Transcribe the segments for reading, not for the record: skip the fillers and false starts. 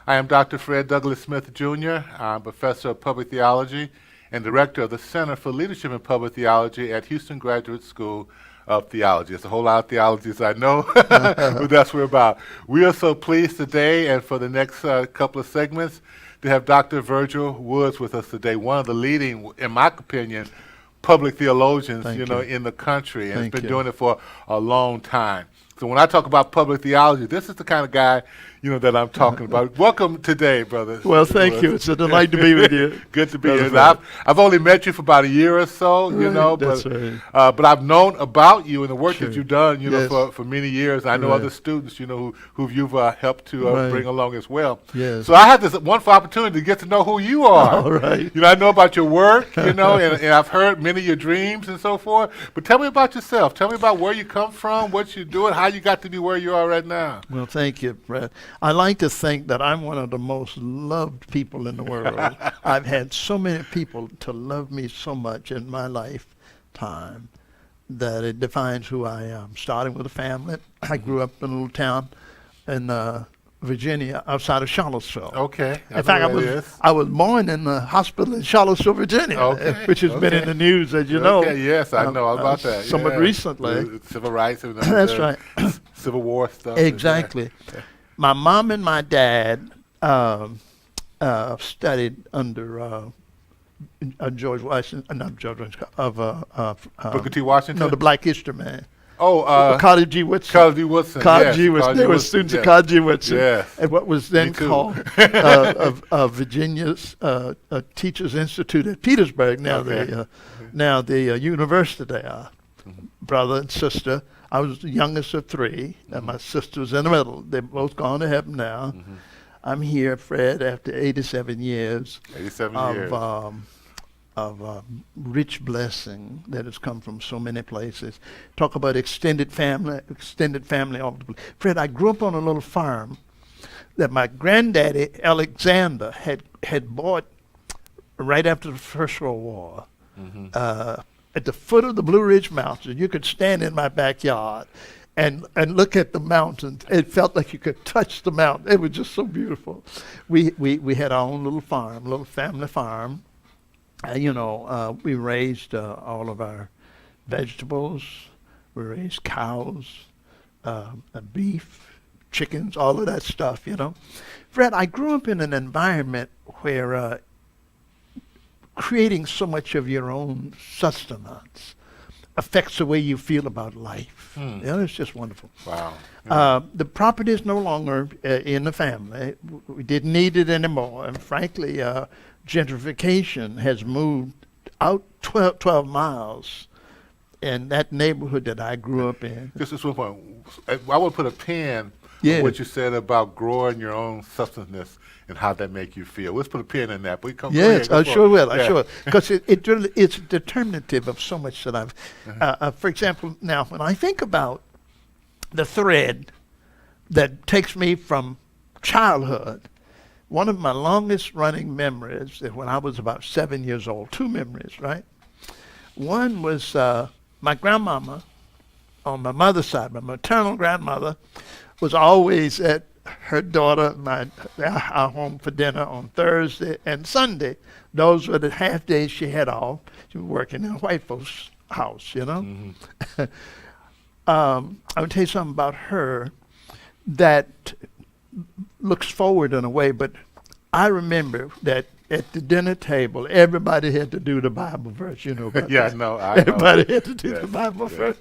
I am Dr. Fred Douglass Smith Jr. I'm Professor of Public Theology and Director of the Center for Leadership in Public Theology at Houston Graduate School of Theology. It's a whole lot of theologies, I know, but that's what we're about. We are so pleased today and for the next couple of segments to have Dr. Virgil Woods with us today, one of the leading, in my opinion, public theologians, in the country, and has been doing it for a long time. So when I talk about public theology, this is the kind of guy, that I'm talking about. Welcome today, brother. Well, thank you. It's a delight to be with you. Good to be here. I've only met you for about a year or so, but I've known about you and the work that you've done, for many years. I know other students, who you've helped to bring along as well. Yes. So I had this wonderful opportunity to get to know who you are. All right. I know about your work, and I've heard many of your dreams and so forth. But tell me about yourself. Tell me about where you come from, what you're doing, how you got to be where you are right now. Well, thank you, Brett. I like to think that I'm one of the most loved people in the world. I've had so many people to love me so much in my lifetime that it defines who I am. Starting with a family. I grew up in a little town in Virginia, outside of Charlottesville. Okay. In fact, I was born in the hospital in Charlottesville, Virginia, which has been in the news, as you know. Yes, I know all about that. Somewhat recently. Civil rights. That's right. Civil War stuff. Exactly. My mom and my dad studied under George Washington, not George Washington, Booker T. Washington? No, the Black History Man. Carter G. Woodson. Carter G. Woodson. Carter G. Woodson. They were students of Carter G. Woodson. Yes. And what was then called Virginia's Teachers Institute at Petersburg. Now the university there. Brother and sister. I was the youngest of three, and my sister was in the middle. They're both gone to heaven now. I'm here, Fred, after 87 years. Of rich blessing that has come from so many places. Talk about extended family all over the place. Fred, I grew up on a little farm that my granddaddy, Alexander, had bought right after the First World War. At the foot of the Blue Ridge Mountains. You could stand in my backyard and look at the mountains. It felt like you could touch the mountain. It was just so beautiful. We had our own little farm, little family farm. We raised all of our vegetables. We raised cows, beef, chickens, all of that stuff, Fred, I grew up in an environment where creating so much of your own sustenance affects the way you feel about life. It's just wonderful. Wow. The property is no longer in the family. We didn't need it anymore. And frankly, gentrification has moved out 12 miles in that neighborhood that I grew up in. Just one point. I would put a pin on what you said about growing your own substance and how that make you feel. Let's put a pin in that. Yes, I sure will. Because it's determinative of so much that I've. For example, now when I think about the thread that takes me from childhood, one of my longest running memories is when I was about 7 years old. Two memories, right? One was my grandmama on my mother's side, my maternal grandmother, was always at her daughter, our home for dinner on Thursday and Sunday. Those were the half days she had off. She was working in a white folks' house, I would tell you something about her that looks forward in a way, but I remember that at the dinner table, everybody had to do the Bible verse, about that. Everybody had to do the Bible verse.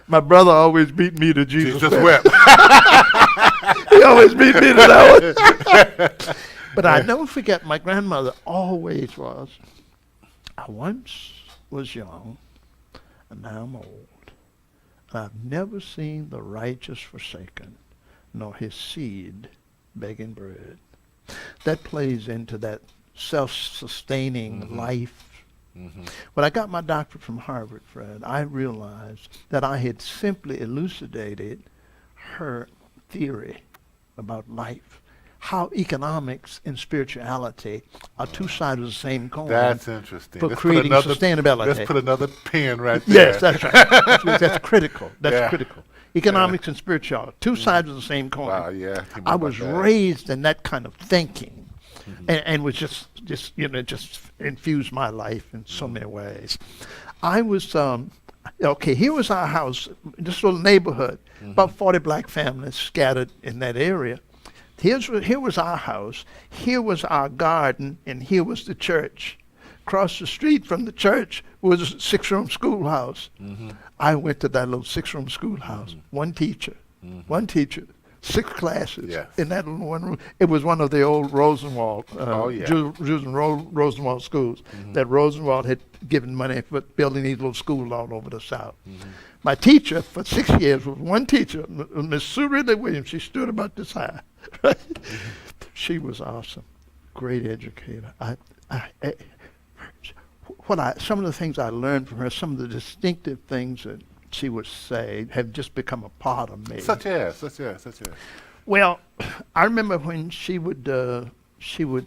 My brother always beat me to Jesus Wept. He always beat me to that one. But I never forget, my grandmother always was, I once was young, and now I'm old. And I've never seen the righteous forsaken, nor his seed begging bread. That plays into that self-sustaining life. When I got my doctorate from Harvard, Fred, I realized that I had simply elucidated her theory about life, how economics and spirituality are two sides of the same coin. That's interesting. For creating sustainability. Let's put another pin right there. Yes, that's right. That's critical. That's critical. economics and spirituality, two sides of the same coin. Wow, yeah. I was raised in that kind of thinking, and was just just infused my life in so many ways. I was okay. Here was our house, this little neighborhood, about 40 black families scattered in that area. Here was our house. Here was our garden, and here was the church. Across the street from the church was a 6-room schoolhouse. I went to that little 6-room schoolhouse. One teacher, 6 classes in that little one room. It was one of the old Rosenwald, Jews and Rosenwald schools that Rosenwald had given money for building these little schools all over the South. My teacher for 6 years was one teacher, Miss Sue Ridley Williams. She stood about this high. She was awesome, great educator. Some of the things I learned from her, some of the distinctive things that she would say have just become a part of me. Such as. Well, I remember when she would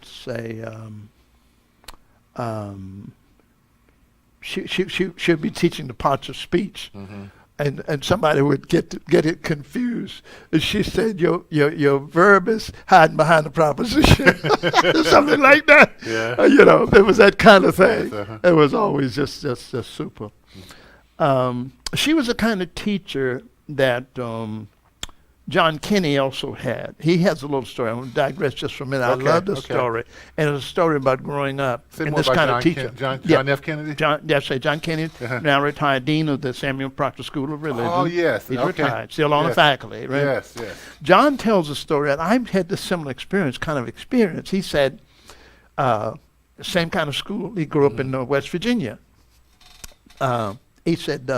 say, she'd be teaching the parts of speech, and somebody would get it confused. And she said, your verb is hiding behind the proposition, something like that. Yeah. It was that kind of thing. Yes, It was always just super. She was the kind of teacher that John Kenny also had. He has a little story. I'm going to digress just for a minute. Okay, I love the story. And it's a story about growing up Say and more this about kind John of teacher. John F. Kennedy? John Kenny, now retired dean of the Samuel Proctor School of Religion. Oh, yes. He's Okay. retired, still on the faculty, right? Yes. John tells a story, and I've had this similar experience. He said, same kind of school. He grew up in West Virginia. He said,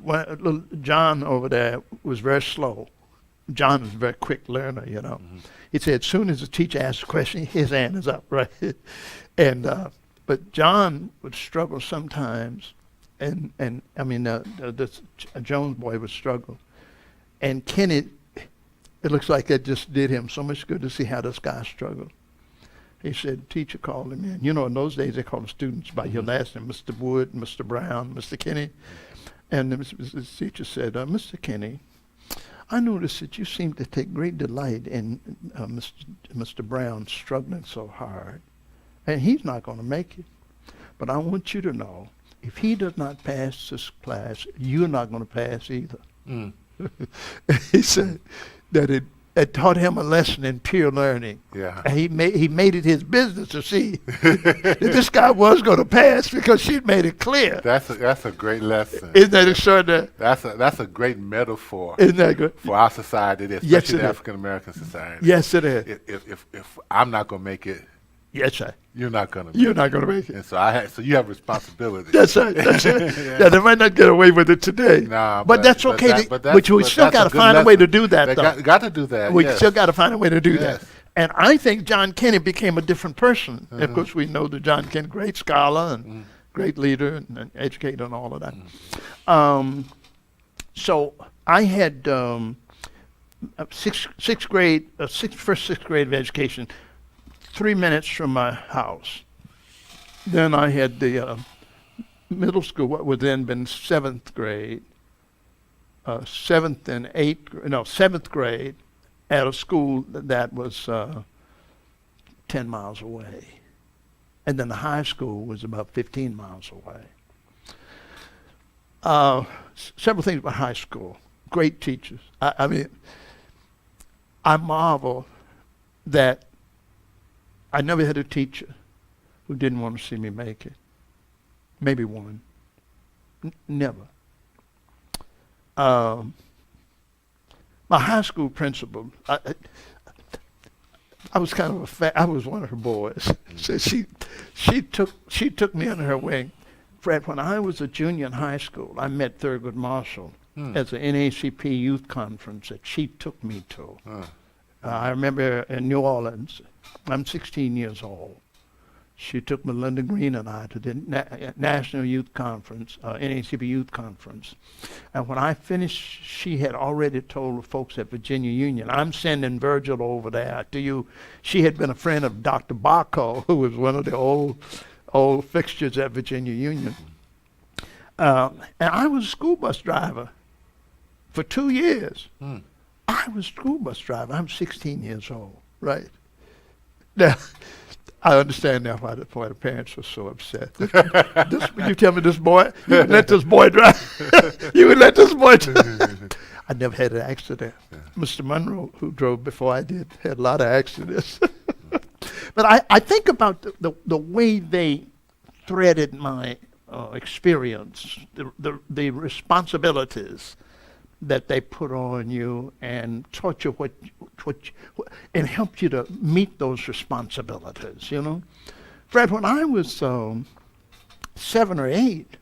little John over there was very slow. John was a very quick learner, He said, as soon as the teacher asked a question, his hand is up, right? And but John would struggle sometimes, and I mean, the Jones boy would struggle, and Kenny, it looks like it just did him so much good to see how this guy struggled. He said, teacher called him in. In those days they called the students by your last name, Mr. Wood, Mr. Brown, Mr. Kenny. And the teacher said, Mr. Kenny, I noticed that you seem to take great delight in Mr. Brown struggling so hard. And he's not going to make it. But I want you to know, if he does not pass this class, you're not going to pass either. He said that it taught him a lesson in pure learning. Yeah. And he made it his business to see that this guy was going to pass because she'd made it clear. That's a great lesson. Isn't that extraordinary? That's a great metaphor. Isn't that good? For our society, especially yes, the African American society. Yes, it is. If I'm not going to make it, yes, sir. You're not going to. You're not going to make it. And so you have responsibility. That's right. That's it. Yeah, they might not get away with it today. Nah, but that's okay. But we still got to find a way to do that, though. Got to do that. We still got to find a way to do that. And I think John Kenny became a different person. Of course, we know that John Kenny, great scholar and great leader and educator and all of that. So I had first sixth grade of education, 3 minutes from my house. Then I had the middle school, what would then been 7th grade, 7th grade at a school that was 10 miles away. And then the high school was about 15 miles away. Several things about high school. Great teachers. I mean, I marvel that I never had a teacher who didn't want to see me make it. Maybe one. Never. My high school principal, I was kind of I was one of her boys. So she took me under her wing. Fred, when I was a junior in high school, I met Thurgood Marshall at an NACP youth conference that she took me to. I remember in New Orleans. I'm 16 years old. She took Melinda Green and I to the National Youth Conference, NACP Youth Conference. And when I finished, she had already told the folks at Virginia Union, I'm sending Virgil over there to you. She had been a friend of Dr. Barco, who was one of the old fixtures at Virginia Union. And I was a school bus driver for 2 years. Hmm. I was a school bus driver. I'm 16 years old, right? Now, I understand now why the parents were so upset. You tell me this boy, you would let this boy drive. You would let this boy drive. I never had an accident. Yeah. Mr. Monroe, who drove before I did, had a lot of accidents. But I think about the way they threaded my experience, the responsibilities that they put on you and taught you and helped you to meet those responsibilities, you know. Fred, when I was 7 or 8,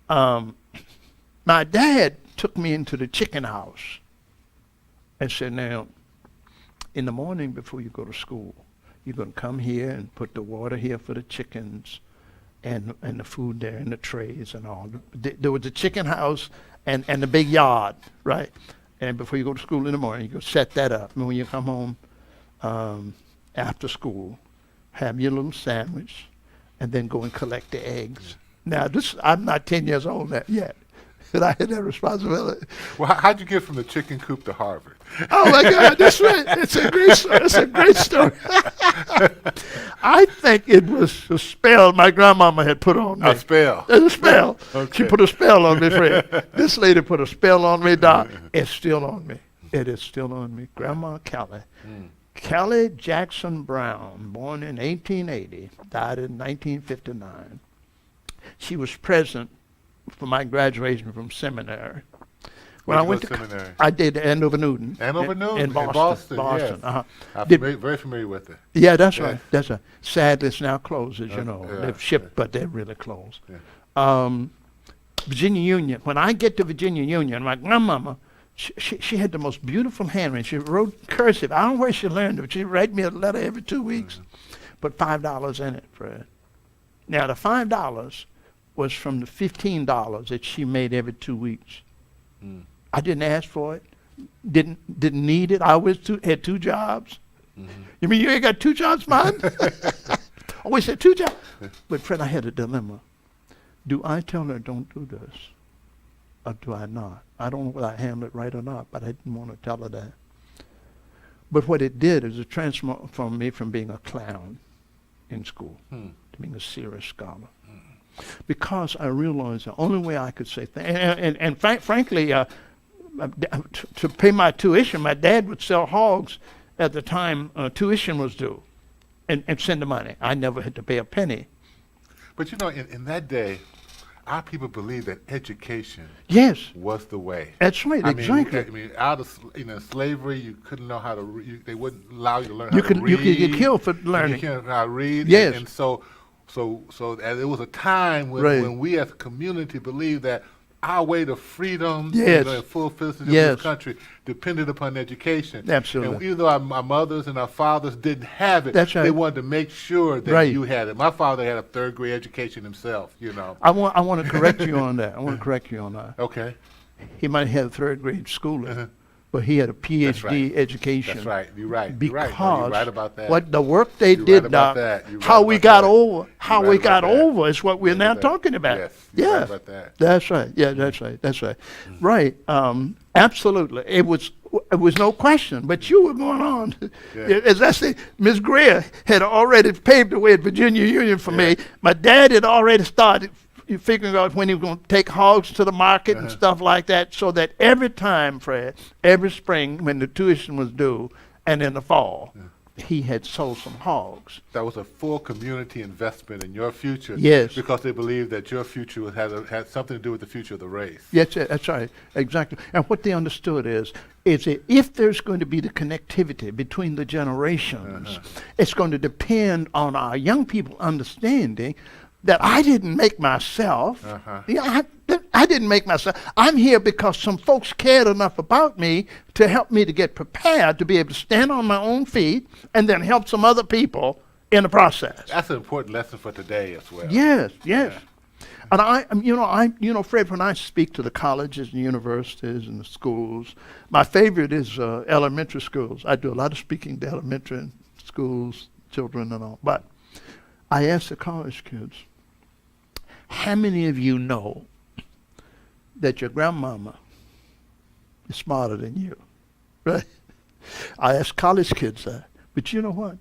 my dad took me into the chicken house and said, now, in the morning before you go to school, you're going to come here and put the water here for the chickens and the food there in the trays and all. There was a chicken house and the big yard, right? And before you go to school in the morning, you go set that up. And when you come home after school, have your little sandwich and then go and collect the eggs. Now, I'm not 10 years old yet, but I had that responsibility. Well, how'd you get from the chicken coop to Harvard? Oh my God, that's right. It's a great story. It's a great story. I think it was a spell my grandmama had put on me. A spell. It's a spell. Okay. She put a spell on me, Fred. This lady put a spell on me, Doc. It's still on me. It is still on me. Grandma Kelly. Kelly Jackson Brown, born in 1880, died in 1959. She was present for my graduation from seminary. When I went to seminary? I did Andover Newton. Andover Newton in Boston. Yes. Uh-huh. I'm very familiar with it. Yeah, that's Yeah. right. That's right. Sadly, it's now closed, as you know. Yeah, They've shipped, but they're really closed. Yeah. Virginia Union. When I get to Virginia Union, my grandmama, she had the most beautiful handwriting. She wrote cursive. I don't know where she learned it, but she'd write me a letter every 2 weeks. Put $5 in it, Fred. Now, the $5 was from the $15 that she made every 2 weeks. I didn't ask for it. Didn't need it. I always had 2 jobs. You mean you ain't got 2 jobs, man? Always had 2 jobs. But Fred, I had a dilemma. Do I tell her don't do this? Or do I not? I don't know whether I handled it right or not, but I didn't want to tell her that. But what it did is it transformed me from being a clown in school to being a serious scholar. Because I realized the only way I could say things, and frankly, to pay my tuition, my dad would sell hogs at the time tuition was due and send the money. I never had to pay a penny. But you know, in that day, our people believed that education Yes, was the way. that's right, exactly. I mean, out of slavery, you couldn't know how to read. They wouldn't allow you to learn You how to read. could get killed for You learning. can't know how to read. Yes. And so it was a time when, Right. when we as a community believed that our way to freedom, Yes. and full citizenship in Yes. this country depended upon education. Absolutely. And even though our mothers and our fathers didn't have it, That's right. they wanted to make sure that Right. you had it. My father had a 3rd grade education himself, you know. I want to correct you on that. I want to correct you on that. Okay. He might have 3rd grade schooling, Uh-huh. but he had a PhD right. education. That's right. You're right. Because You're right. No, you're right about that. what the work they You're did, right about Doc, that. You're how right we about got that. over, how You're we right got about that. over is what we're You're now right about that. talking about. Yes. You're Yeah, right about that. that's right. Yeah, that's right. That's right. Right. Absolutely. It was no question. But you were going on. Yeah. As I say, Miss Greer had already paved the way at Virginia Union for Yeah. me. My dad had already started figuring out when he was going to take hogs to the market and stuff like that, so that every time, Fred, every spring when the tuition was due and in the fall, he had sold some hogs. That was a full community investment in your future. Yes. Because they believed that your future had something to do with the future of the race. Yes, that's right, exactly. And what they understood is that if there's going to be the connectivity between the generations, it's going to depend on our young people understanding that I didn't make myself. Yeah, I didn't make myself. I'm here because some folks cared enough about me to help me to get prepared to be able to stand on my own feet and then help some other people in the process. That's an important lesson for today as well. Yes, yes. And Fred, when I speak to the colleges and universities and the schools, my favorite is elementary schools. I do a lot of speaking to elementary schools, children and all. But I ask the college kids, How many of you know that your grandmama is smarter than you? Right? I ask college kids that. But you know what?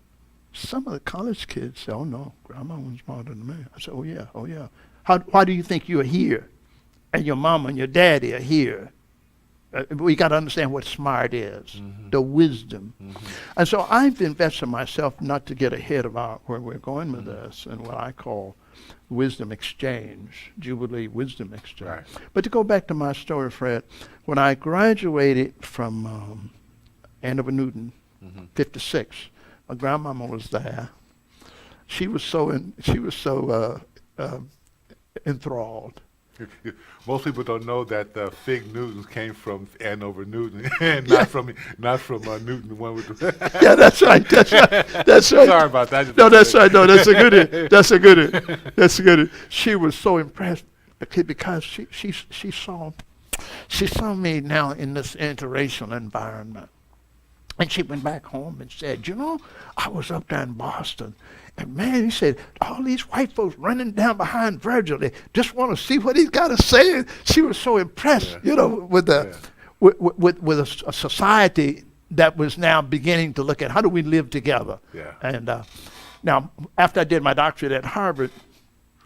Some of the college kids say, oh no, grandma was smarter than me. I said, oh yeah, oh yeah. Why do you think you're here? And your mama and your daddy are here. We got to understand what smart is, the wisdom. And so I've invested myself not to get ahead of where we're going with this and what I call wisdom exchange, Jubilee wisdom exchange. Right. But to go back to my story, Fred, when I graduated from Andover Newton, 56, my grandmama was there. She was so enthralled. Most people don't know that the Fig Newtons came from Andover Newton, and not from Newton, the one with the. Yeah, that's right. That's right. That's right. Sorry about that. No, that's right. No, that's a good one. That's a good one. That's a good one. She was so impressed because she saw me now in this interracial environment. And she went back home and said, you know, I was up there in Boston. And man, he said, all these white folks running down behind Virgil, they just want to see what he's got to say. And she was so impressed, you know, with a society that was now beginning to look at how do we live together. Yeah. And now, after I did my doctorate at Harvard,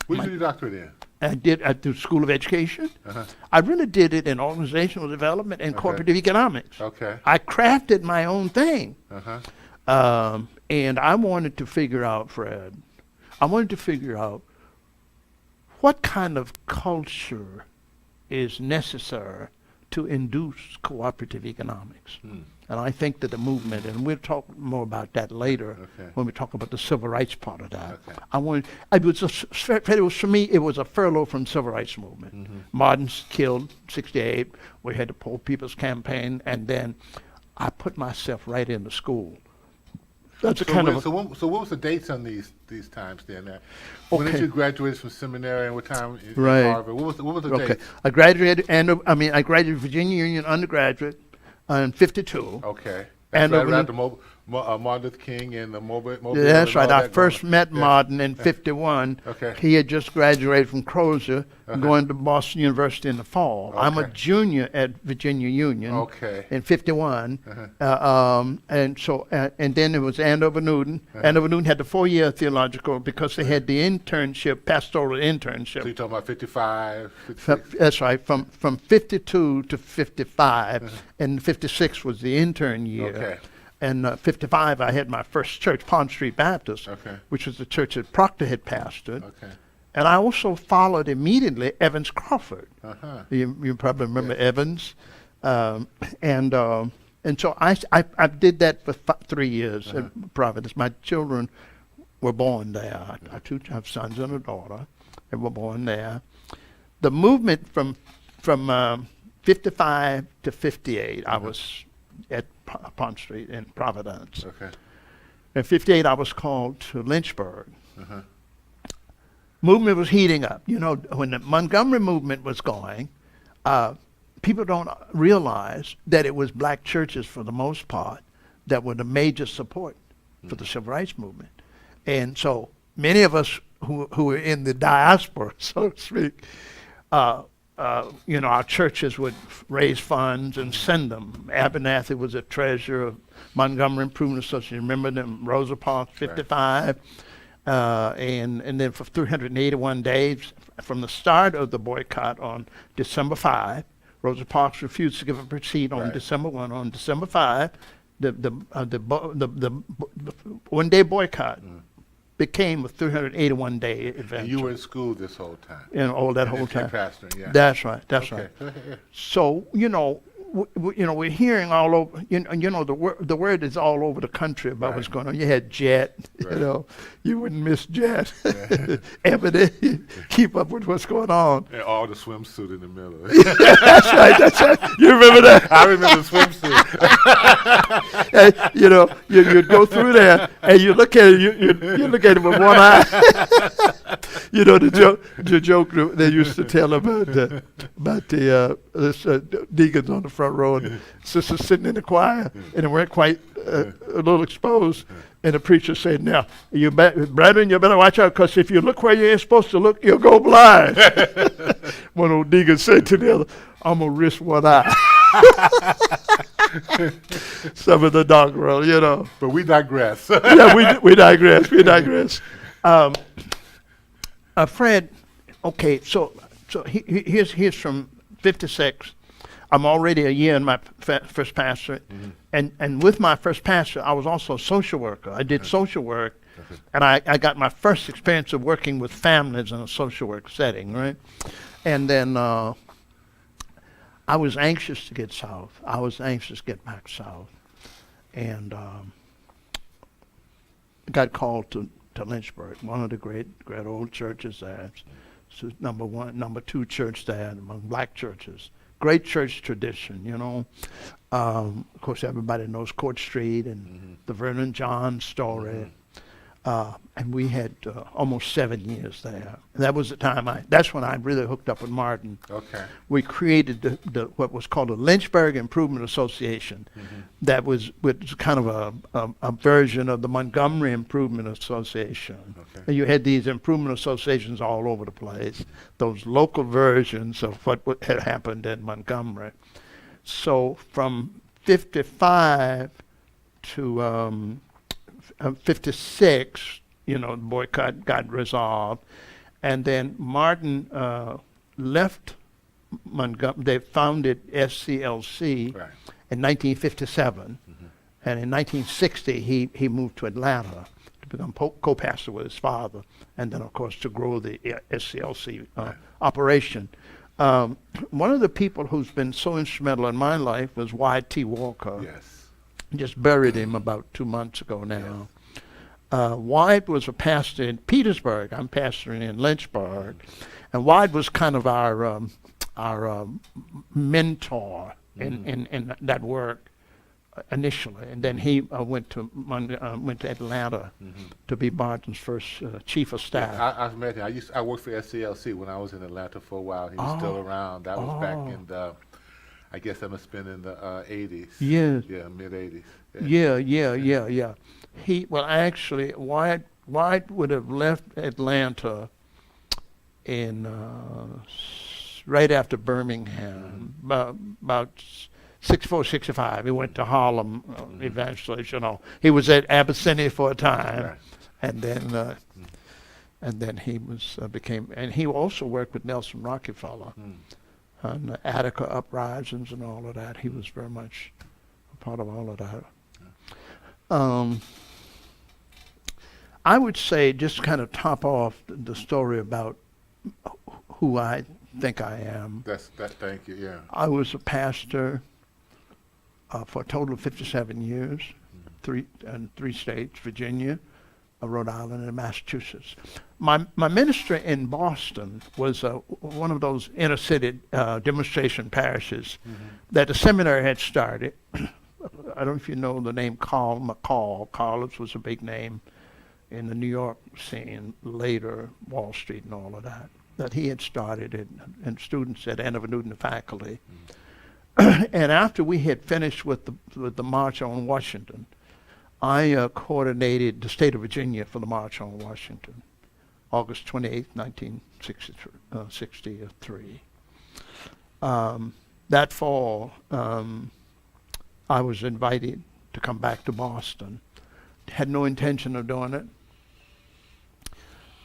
What did you do your doctorate in? I did at the School of Education. I really did it in organizational development and corporate economics. Okay. I crafted my own thing. And I wanted to figure out, Fred, what kind of culture is necessary to induce cooperative economics. And I think that the movement, and we'll talk more about that later when we talk about the civil rights part of that. For me, it was a furlough from the civil rights movement. Martin's killed, 68. We had the Poor People's Campaign, and then I put myself right into school. That's So what was the dates on these times then? When did you graduate from seminary and what time in Harvard? What was the date? I graduated Virginia Union undergraduate in 52. Okay. That's right around the Martin Luther King and the Mobile. That's right. I first met Martin in 51. Okay. He had just graduated from Crozer, going to Boston University in the fall. I'm a junior at Virginia Union in 51. And then it was Andover Newton. Andover Newton had the 4-year theological because they had the internship, pastoral internship. So you're talking about 55, 56? That's right, from 52 to 55, and 56 was the intern year. Okay. And 55, I had my first church, Pond Street Baptist, which was the church that Proctor had pastored. And I also followed immediately Evans Crawford. You probably remember Evans. And so I did that for 3 years at Providence. My children were born there. I have sons and a daughter. They were born there. The movement from 55 to 58, I was at Pond Street in Providence. In 58, I was called to Lynchburg. Movement was heating up. You know, when the Montgomery movement was going, people don't realize that it was black churches, for the most part, that were the major support for the civil rights movement. And so many of us who were in the diaspora, so to speak, our churches would raise funds and send them. Abernathy was a treasurer of Montgomery Improvement Association. Remember them, Rosa Parks, 55. And then for 381 days, from the start of the boycott on December 5, Rosa Parks refused to give up her seat on December 1. On December 5, the one-day boycott became a 381-day event. And you were in school this whole time. That whole time. Pastoring, yeah. That's right. That's right. So we're hearing all over. The word is all over the country about what's going on. You had Jet. You wouldn't miss Jet. Ebony, keep up with what's going on. And all the swimsuit in the middle. That's right. That's right. You remember that? I remember the swimsuit. You'd go through there and you look at it. You look at it with one eye. The joke they used to tell about the deacons on the front row and sisters sitting in the choir and they weren't quite a little exposed. And the preacher said, now, brethren, you better watch out, because if you look where you ain't supposed to look, you'll go blind. One old deacon said to the other, I'm going to risk one eye. Some of the doggerel, you know. But we digress. Yeah, we digress. We digress. Fred, okay, so here's from 56. I'm already a year in my first pastorate. Mm-hmm. And with my first pastor, I was also a social worker. I did social work, and I got my first experience of working with families in a social work setting, right? And then I was anxious to get south. I was anxious to get back south. And got called to Lynchburg, one of the great old churches there. It's number two church there among black churches. Great church tradition, you know. Of course, everybody knows Court Street and the Vernon John story. And we had almost 7 years there. And that was the time that's when I really hooked up with Martin. Okay. We created the what was called the Lynchburg Improvement Association. That was kind of a version of the Montgomery Improvement Association. Okay. And you had these improvement associations all over the place, those local versions of what had happened in Montgomery. So from 55 to 56, you know, the boycott got resolved. And then Martin left Montgomery. They founded SCLC in 1957. And in 1960, he moved to Atlanta to become co-pastor with his father. And then, of course, to grow the SCLC operation. One of the people who's been so instrumental in my life was Y.T. Walker. Yes. Just buried him about 2 months ago now. Wyatt was a pastor in Petersburg. I'm pastoring in Lynchburg. And Wyatt was kind of our mentor in that work initially. And then he went to Atlanta to be Martin's first chief of staff. Yeah, I met him. I worked for SCLC when I was in Atlanta for a while. He was still around. That was back in the, I guess that must have been in the 80s. Yes. Yeah, mid-80s. Yeah. Actually, Wyatt would have left Atlanta in right after Birmingham, about 64, 65. He went to Harlem eventually, you know. He was at Abyssinia for a time, and then he became, and he also worked with Nelson Rockefeller on the Attica uprisings and all of that. He was very much a part of all of that. I would say, just kind of top off the story about who I think I am. Thank you, yeah. I was a pastor for a total of 57 years, three states, Virginia, Rhode Island, and Massachusetts. My ministry in Boston was one of those inner city demonstration parishes that the seminary had started. I don't know if you know the name Carl McCall. Carlos was a big name in the New York scene, later Wall Street and all of that he had started it, and students at Andover Newton, the faculty. And after we had finished with the March on Washington, I coordinated the state of Virginia for the March on Washington, August 28, 1963. That fall, I was invited to come back to Boston. Had no intention of doing it.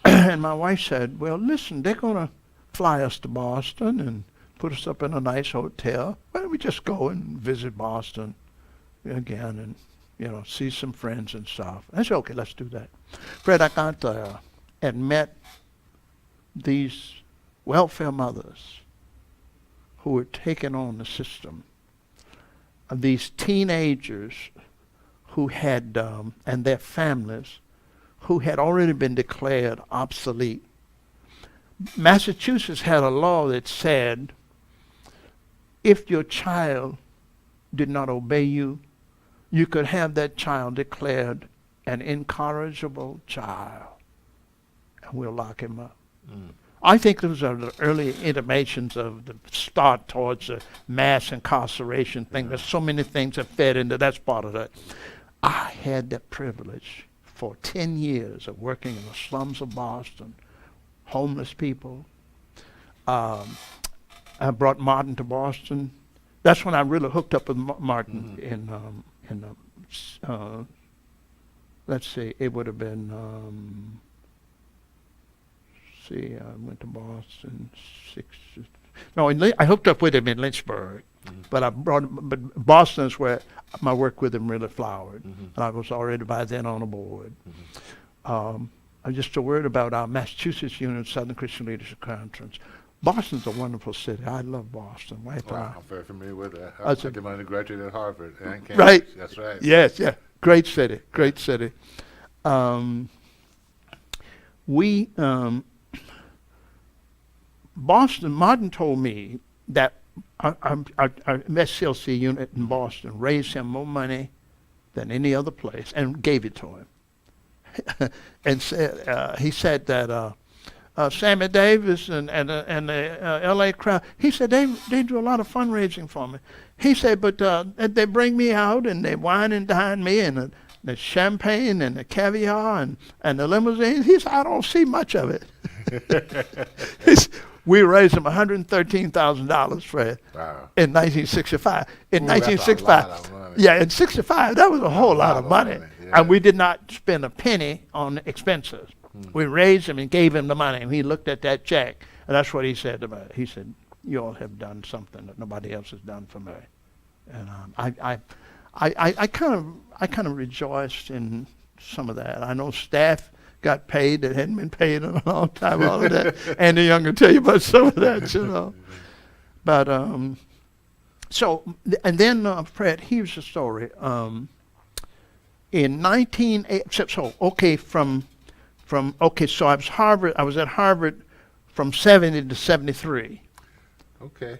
And my wife said, well, listen, they're going to fly us to Boston and put us up in a nice hotel. Why don't we just go and visit Boston again and, you know, see some friends and stuff. I said, okay, let's do that. Fred, I got there and met these welfare mothers who were taking on the system. These teenagers who had, and their families, who had already been declared obsolete. Massachusetts had a law that said, if your child did not obey you, you could have that child declared an incorrigible child, and we'll lock him up. I think those are the early intimations of the start towards the mass incarceration thing. There's so many things that fed into that's part of that. I had the privilege for 10 years of working in the slums of Boston, homeless people. I brought Martin to Boston. That's when I really hooked up with Martin let's see, it would have been, I went to Boston, I hooked up with him in Lynchburg, but Boston is where my work with him really flowered. And I was already by then on the board. I'm just so worried about our Massachusetts unit, Southern Christian Leadership Conference. Boston's a wonderful city. I love Boston. Right? Wow, I'm very familiar with that. I did my undergraduate at Harvard and Cambridge. Right. That's right. Yes, yeah. Great city. Great city. Boston, Martin told me that our SCLC unit in Boston raised him more money than any other place and gave it to him. And he said that Sammy Davis and the L.A. crowd, he said they do a lot of fundraising for me. He said, but they bring me out and they wine and dine me and the champagne and the caviar and the limousines. He said, I don't see much of it. We raised him $113,000, Fred, in 1965. In 1965, in 65, that was a whole lot of money. And we did not spend a penny on expenses. We raised him and gave him the money, and he looked at that check, and that's what he said about it. He said, "You all have done something that nobody else has done for me," and I kind of rejoiced in some of that. I know staff got paid that hadn't been paid in a long time. All of that, Andy Young can tell you about some of that, you know. But then Fred, here's the story. In 1980, so I was at Harvard from 70 to 73.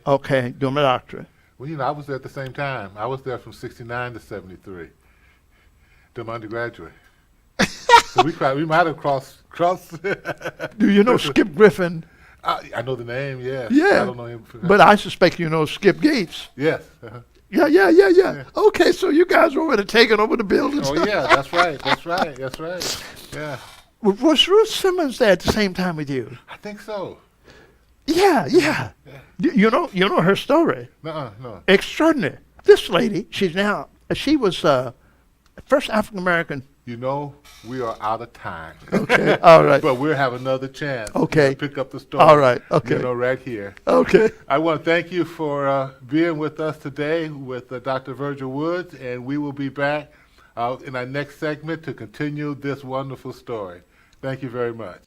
Okay, doing my doctorate. Well, I was there at the same time. I was there from 69 to 73, doing my undergraduate. So we might have crossed. Do you know Skip Griffin? I know the name, yeah. Yeah. I don't know him. But I suspect you know Skip Gates. Yes. Yeah. Okay, so you guys were already taking over the buildings. Oh, yeah, that's right. Yeah. Was Ruth Simmons there at the same time with you? I think so. Yeah. You know her story? No. Extraordinary. This lady, she was first African American. We are out of time. Okay, all right. But we'll have another chance. Okay. To pick up the story. All right, okay. Right here. Okay. I want to thank you for being with us today with Dr. Virgil Woods, and we will be back in our next segment to continue this wonderful story. Thank you very much.